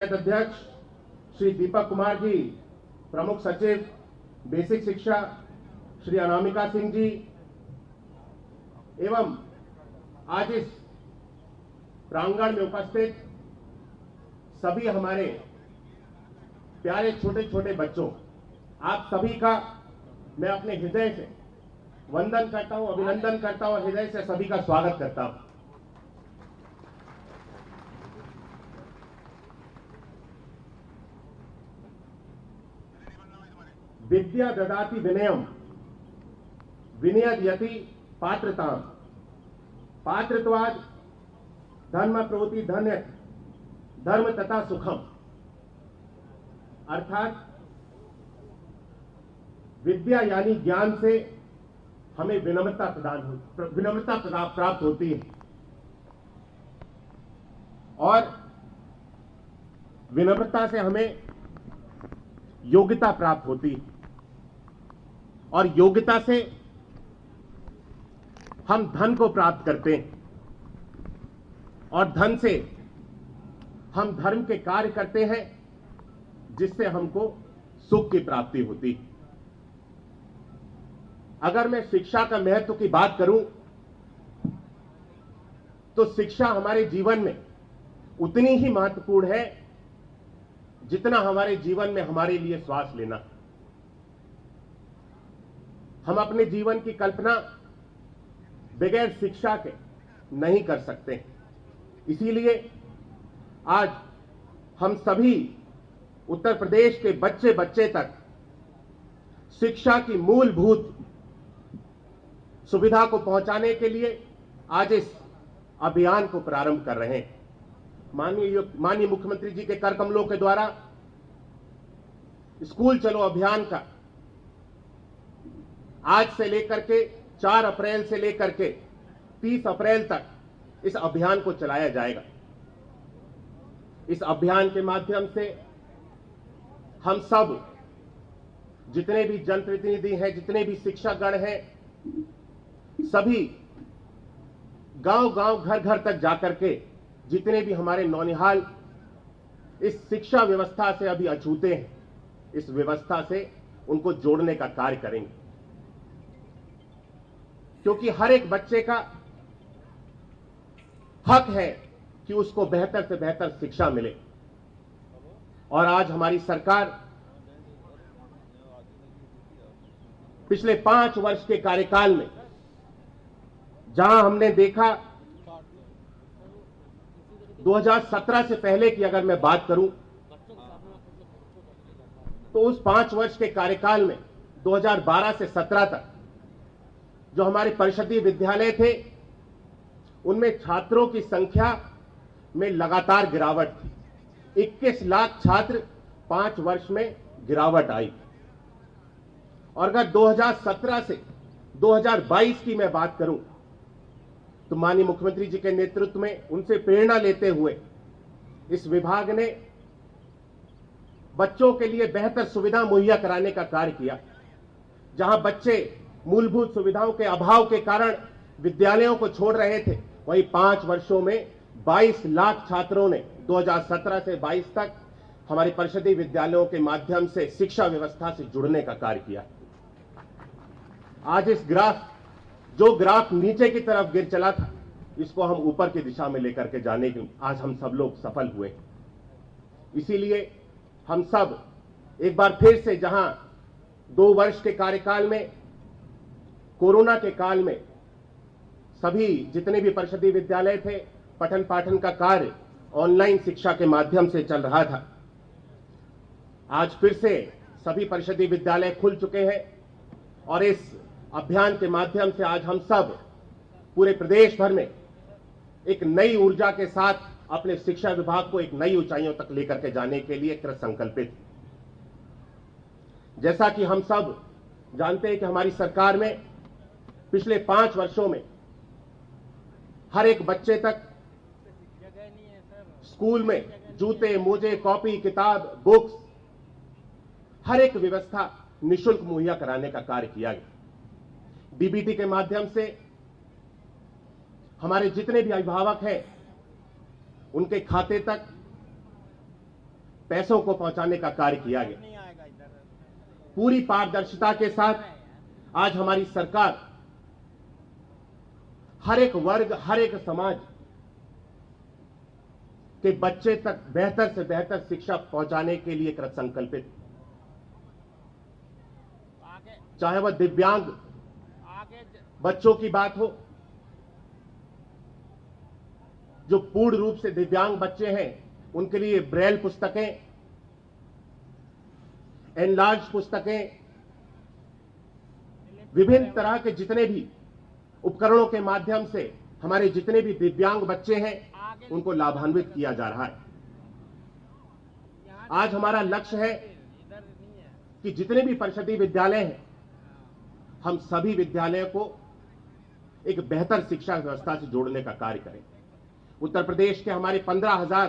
अध्यक्ष श्री दीपक कुमार जी, प्रमुख सचिव बेसिक शिक्षा श्री अनामिका सिंह जी, एवं आज इस प्रांगण में उपस्थित सभी हमारे प्यारे छोटे छोटे बच्चों, आप सभी का मैं अपने हृदय से वंदन करता हूं, अभिनंदन करता हूं और हृदय से सभी का स्वागत करता हूं। विद्या ददाति विनयम, विनयद्यति पात्रताम, पात्रत्वाद धर्म प्रवृत्ति धन्य धर्म तथा सुखम। अर्थात विद्या यानी ज्ञान से हमें विनम्रता प्राप्त होती है और विनम्रता से हमें योग्यता प्राप्त होती है और योग्यता से हम धन को प्राप्त करते हैं और धन से हम धर्म के कार्य करते हैं जिससे हमको सुख की प्राप्ति होती है। अगर मैं शिक्षा का महत्व की बात करूं तो शिक्षा हमारे जीवन में उतनी ही महत्वपूर्ण है जितना हमारे जीवन में हमारे लिए श्वास लेना। हम अपने जीवन की कल्पना बगैर शिक्षा के नहीं कर सकते। इसीलिए आज हम सभी उत्तर प्रदेश के बच्चे बच्चे तक शिक्षा की मूलभूत सुविधा को पहुंचाने के लिए आज इस अभियान को प्रारंभ कर रहे हैं। माननीय मुख्यमंत्री जी के कर कमलों के द्वारा स्कूल चलो अभियान का आज से लेकर के 4 अप्रैल से लेकर के 30 अप्रैल तक इस अभियान को चलाया जाएगा। इस अभियान के माध्यम से हम सब जितने भी जनप्रतिनिधि हैं, जितने भी शिक्षकगण हैं, सभी गांव-गांव घर-घर तक जाकर के जितने भी हमारे नौनिहाल इस शिक्षा व्यवस्था से अभी अछूते हैं, इस व्यवस्था से उनको जोड़ने का कार्य करेंगे, क्योंकि हर एक बच्चे का हक है कि उसको बेहतर से बेहतर शिक्षा मिले। और आज हमारी सरकार पिछले 5 वर्ष के कार्यकाल में जहां हमने देखा 2017 से पहले की अगर मैं बात करूं तो उस 5 वर्ष के कार्यकाल में 2012 से 17 तक जो हमारे परिषदीय विद्यालय थे उनमें छात्रों की संख्या में लगातार गिरावट थी। 21 लाख छात्र 5 वर्ष में गिरावट आई। और अगर 2017 से 2022 की मैं बात करूं तो माननीय मुख्यमंत्री जी के नेतृत्व में उनसे प्रेरणा लेते हुए इस विभाग ने बच्चों के लिए बेहतर सुविधा मुहैया कराने का कार्य किया। जहां बच्चे मूलभूत सुविधाओं के अभाव के कारण विद्यालयों को छोड़ रहे थे, वहीं 5 वर्षों में 22 लाख छात्रों ने 2017 से 22 तक हमारे परिषदीय विद्यालयों के माध्यम से शिक्षा व्यवस्था से जुड़ने का कार्य किया। आज इस जो ग्राफ नीचे की तरफ गिर चला था, इसको हम ऊपर की दिशा में लेकर के जाने के आज हम सब लोग सफल हुए। इसीलिए हम सब एक बार फिर से जहां 2 वर्ष के कार्यकाल में कोरोना के काल में सभी जितने भी परिषदीय विद्यालय थे, पठन पाठन का कार्य ऑनलाइन शिक्षा के माध्यम से चल रहा था। आज फिर से सभी परिषदीय विद्यालय खुल चुके हैं और इस अभियान के माध्यम से आज हम सब पूरे प्रदेश भर में एक नई ऊर्जा के साथ अपने शिक्षा विभाग को एक नई ऊंचाइयों तक लेकर के जाने के लिए कृत संकल्पित। जैसा कि हम सब जानते हैं कि हमारी सरकार में पिछले 5 वर्षों में हर एक बच्चे तक स्कूल में जूते, मोजे, कॉपी, किताब, बुक्स, हर एक व्यवस्था निःशुल्क मुहैया कराने का कार्य किया गया। डीबीटी के माध्यम से हमारे जितने भी अभिभावक हैं उनके खाते तक पैसों को पहुंचाने का कार्य किया गया। पूरी पारदर्शिता के साथ आज हमारी सरकार हर एक वर्ग, हर एक समाज के बच्चे तक बेहतर से बेहतर शिक्षा पहुंचाने के लिए कृत संकल्पित, चाहे वह दिव्यांग बच्चों की बात हो, जो पूर्ण रूप से दिव्यांग बच्चे हैं उनके लिए ब्रेल पुस्तकें, एनलार्ज पुस्तकें, विभिन्न तरह के जितने भी उपकरणों के माध्यम से हमारे जितने भी दिव्यांग बच्चे हैं उनको लाभान्वित किया जा रहा है। आज हमारा लक्ष्य है कि जितने भी परिषदीय विद्यालय हैं, हम सभी विद्यालयों को एक बेहतर शिक्षा व्यवस्था से जोड़ने का कार्य करें। उत्तर प्रदेश के हमारे 15,000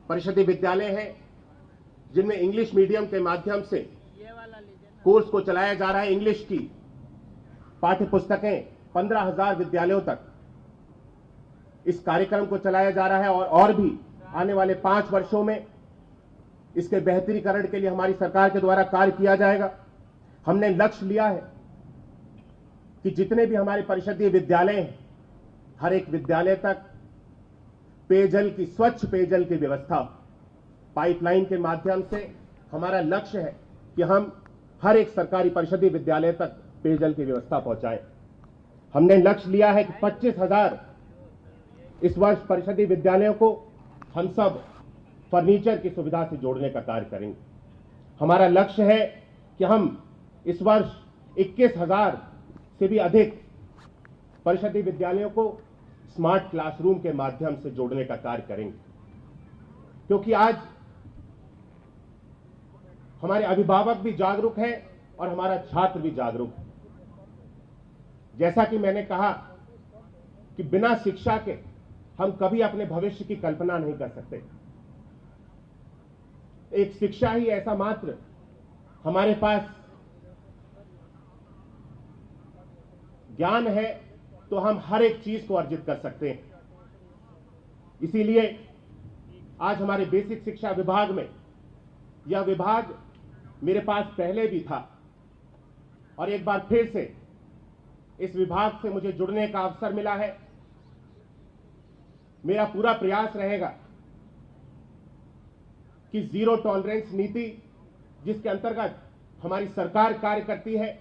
परिषदीय विद्यालय हैं जिनमें इंग्लिश मीडियम के माध्यम से कोर्स को चलाया जा रहा है। इंग्लिश की पाठ्य पुस्तकें 15,000 विद्यालयों तक इस कार्यक्रम को चलाया जा रहा है और भी आने वाले 5 वर्षों में इसके बेहतरीकरण के लिए हमारी सरकार के द्वारा कार्य किया जाएगा। हमने लक्ष्य लिया है कि जितने भी हमारे परिषदीय विद्यालय हैं, हर एक विद्यालय तक पेयजल की, स्वच्छ पेयजल की व्यवस्था पाइपलाइन के माध्यम से हमारा लक्ष्य है कि हम हर एक सरकारी परिषदीय विद्यालय तक पेयजल की व्यवस्था पहुंचाएं। हमने लक्ष्य लिया है कि 25,000 इस वर्ष परिषदीय विद्यालयों को हम सब फर्नीचर की सुविधा से जोड़ने का कार्य करेंगे। हमारा लक्ष्य है कि हम इस वर्ष 21,000 से भी अधिक परिषदीय विद्यालयों को स्मार्ट क्लासरूम के माध्यम से जोड़ने का कार्य करेंगे, क्योंकि आज हमारे अभिभावक भी जागरूक हैं और हमारा छात्र भी जागरूक है। जैसा कि मैंने कहा कि बिना शिक्षा के हम कभी अपने भविष्य की कल्पना नहीं कर सकते। एक शिक्षा ही ऐसा मात्र हमारे पास ज्ञान है तो हम हर एक चीज को अर्जित कर सकते हैं। इसीलिए आज हमारे बेसिक शिक्षा विभाग में, यह विभाग मेरे पास पहले भी था और एक बार फिर से इस विभाग से मुझे जुड़ने का अवसर मिला है। मेरा पूरा प्रयास रहेगा कि जीरो टॉलरेंस नीति, जिसके अंतर्गत हमारी सरकार कार्य करती है,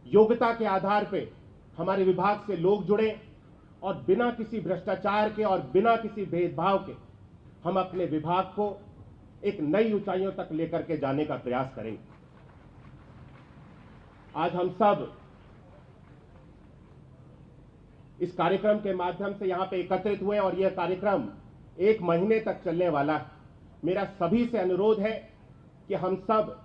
योग्यता के आधार पे हमारे विभाग से लोग जुड़े और बिना किसी भ्रष्टाचार के और बिना किसी भेदभाव के हम अपने विभाग को एक नई ऊंचाइयों तक लेकर के जाने का प्रयास करेंगे। आज हम सब इस कार्यक्रम के माध्यम से यहां पे एकत्रित हुए और यह कार्यक्रम 1 महीने तक चलने वाला है। मेरा सभी से अनुरोध है कि हम सब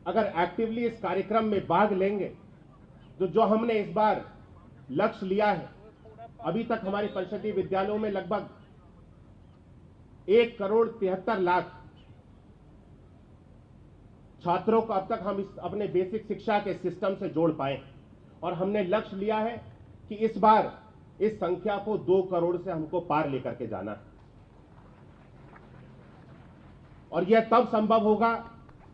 अगर एक्टिवली इस कार्यक्रम में भाग लेंगे तो जो हमने इस बार लक्ष्य लिया है, अभी तक हमारे परिषदीय विद्यालयों में लगभग 1,73,00,000 छात्रों को अब तक हम इस अपने बेसिक शिक्षा के सिस्टम से जोड़ पाए और हमने लक्ष्य लिया है कि इस बार इस संख्या को 2 करोड़ से हमको पार लेकर के जाना है। और यह तब संभव होगा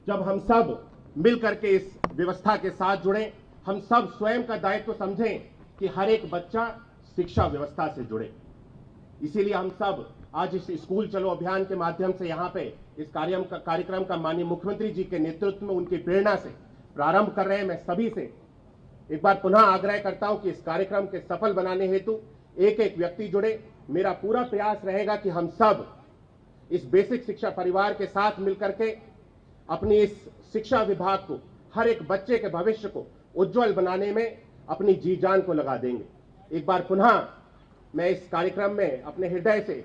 जब हम सब मिलकर के इस व्यवस्था के साथ जुड़े। हम सब स्वयं का दायित्व समझें कि हर एक बच्चा शिक्षा व्यवस्था से जुड़े। इसीलिए हम सब आज इस स्कूल चलो अभियान के माध्यम से यहाँ पे इस कार्यक्रम का माननीय मुख्यमंत्री जी के नेतृत्व में उनकी प्रेरणा से प्रारंभ कर रहे हैं। मैं सभी से एक बार पुनः आग्रह करता हूं कि इस कार्यक्रम के सफल बनाने हेतु एक एक व्यक्ति जुड़े। मेरा पूरा प्रयास रहेगा कि हम सब इस बेसिक शिक्षा परिवार के साथ मिलकर के अपनी इस शिक्षा विभाग को, हर एक बच्चे के भविष्य को उज्जवल बनाने में अपनी जी जान को लगा देंगे। एक बार पुनः मैं इस कार्यक्रम में अपने हृदय से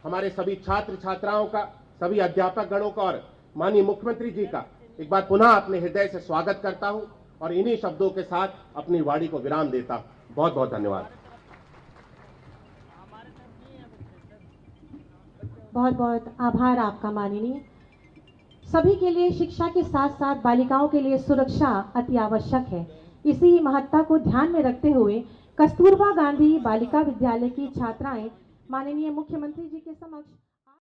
हमारे सभी छात्र छात्राओं का, सभी अध्यापक गणों का और माननीय मुख्यमंत्री जी का एक बार पुनः अपने हृदय से स्वागत करता हूं और इन्हीं शब्दों के साथ अपनी वाणी को विराम देता हूं। बहुत बहुत धन्यवाद। बहुत बहुत आभार आपका माननीय। सभी के लिए शिक्षा के साथ साथ बालिकाओं के लिए सुरक्षा अति आवश्यक है। इसी महत्ता को ध्यान में रखते हुए कस्तूरबा गांधी बालिका विद्यालय की छात्राएं माननीय मुख्यमंत्री जी के समक्ष